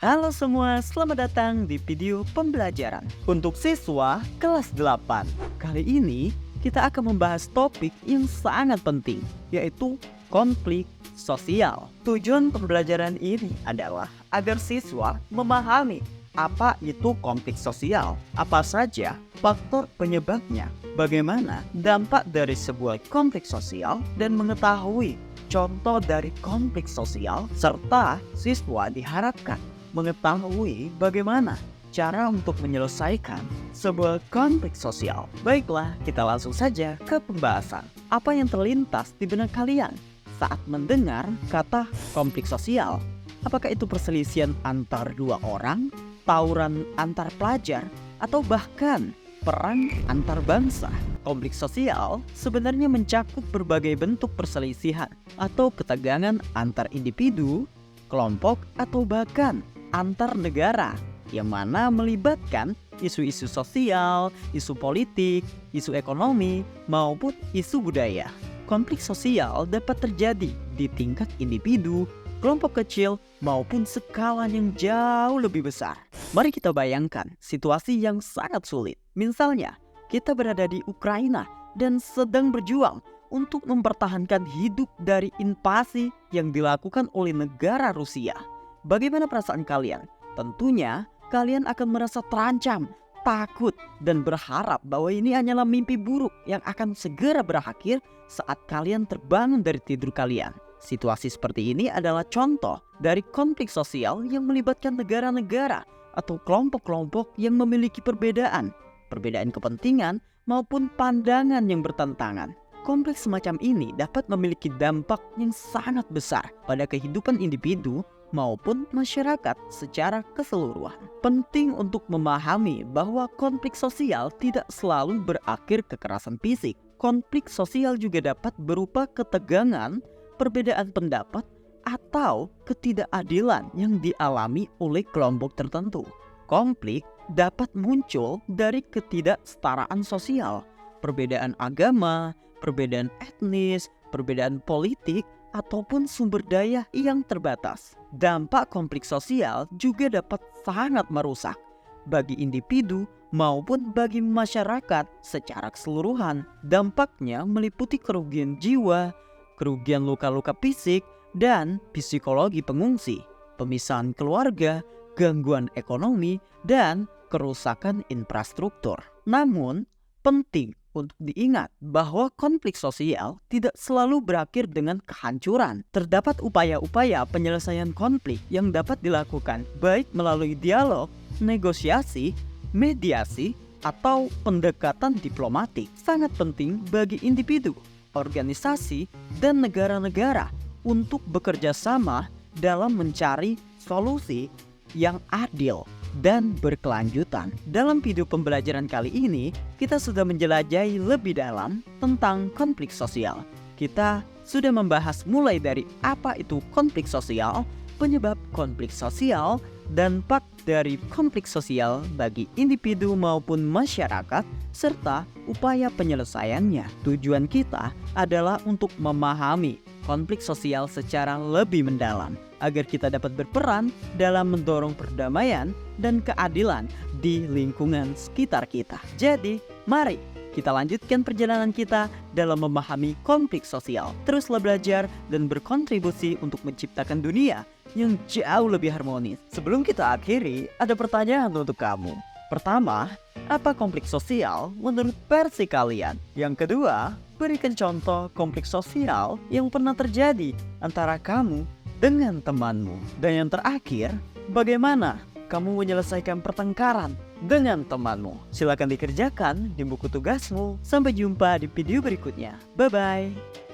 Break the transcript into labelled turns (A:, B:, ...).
A: Halo semua, selamat datang di video pembelajaran untuk siswa kelas 8. Kali ini kita akan membahas topik yang sangat penting, yaitu konflik sosial. Tujuan pembelajaran ini adalah agar siswa memahami apa itu konflik sosial, apa saja faktor penyebabnya, bagaimana dampak dari sebuah konflik sosial, dan mengetahui contoh dari konflik sosial, serta siswa diharapkan mengetahui bagaimana cara untuk menyelesaikan sebuah konflik sosial. Baiklah, kita langsung saja ke pembahasan. Apa yang terlintas di benak kalian saat mendengar kata konflik sosial? Apakah itu perselisihan antar dua orang, tawuran antar pelajar, atau bahkan perang antar bangsa? Konflik sosial sebenarnya mencakup berbagai bentuk perselisihan atau ketegangan antar individu, kelompok, atau bahkan antar negara, yang mana melibatkan isu-isu sosial, isu politik, isu ekonomi, maupun isu budaya. Konflik sosial dapat terjadi di tingkat individu, kelompok kecil, maupun skala yang jauh lebih besar. Mari kita bayangkan situasi yang sangat sulit. Misalnya, kita berada di Ukraina dan sedang berjuang untuk mempertahankan hidup dari invasi yang dilakukan oleh negara Rusia. Bagaimana perasaan kalian? Tentunya kalian akan merasa terancam, takut, dan berharap bahwa ini hanyalah mimpi buruk yang akan segera berakhir saat kalian terbangun dari tidur kalian. Situasi seperti ini adalah contoh dari konflik sosial yang melibatkan negara-negara atau kelompok-kelompok yang memiliki perbedaan kepentingan maupun pandangan yang bertentangan. Konflik semacam ini dapat memiliki dampak yang sangat besar pada kehidupan individu maupun masyarakat secara keseluruhan. Penting untuk memahami bahwa konflik sosial tidak selalu berakhir kekerasan fisik. Konflik sosial juga dapat berupa ketegangan, perbedaan pendapat, atau ketidakadilan yang dialami oleh kelompok tertentu. Konflik dapat muncul dari ketidaksetaraan sosial, perbedaan agama, perbedaan etnis, perbedaan politik, ataupun sumber daya yang terbatas. Dampak konflik sosial juga dapat sangat merusak bagi individu maupun bagi masyarakat secara keseluruhan. Dampaknya meliputi kerugian jiwa, kerugian luka-luka fisik, dan psikologi pengungsi, pemisahan keluarga, gangguan ekonomi, dan kerusakan infrastruktur. Namun, penting untuk diingat bahwa konflik sosial tidak selalu berakhir dengan kehancuran. Terdapat upaya-upaya penyelesaian konflik yang dapat dilakukan baik melalui dialog, negosiasi, mediasi, atau pendekatan diplomatik. Sangat penting bagi individu, organisasi, dan negara-negara untuk bekerja sama dalam mencari solusi yang adil dan berkelanjutan. Dalam video pembelajaran kali ini, kita sudah menjelajahi lebih dalam tentang konflik sosial. Kita sudah membahas mulai dari apa itu konflik sosial, penyebab konflik sosial, dampak dari konflik sosial bagi individu maupun masyarakat, serta upaya penyelesaiannya. Tujuan kita adalah untuk memahami konflik sosial secara lebih mendalam, agar kita dapat berperan dalam mendorong perdamaian dan keadilan di lingkungan sekitar kita. Jadi, mari kita lanjutkan perjalanan kita dalam memahami konflik sosial. Teruslah belajar dan berkontribusi untuk menciptakan dunia yang jauh lebih harmonis. Sebelum kita akhiri, ada pertanyaan untuk kamu. Pertama, apa konflik sosial menurut versi kalian? Yang kedua, berikan contoh konflik sosial yang pernah terjadi antara kamu dengan temanmu. Dan yang terakhir, bagaimana kamu menyelesaikan pertengkaran dengan temanmu? Silakan dikerjakan di buku tugasmu. Sampai jumpa di video berikutnya. Bye-bye.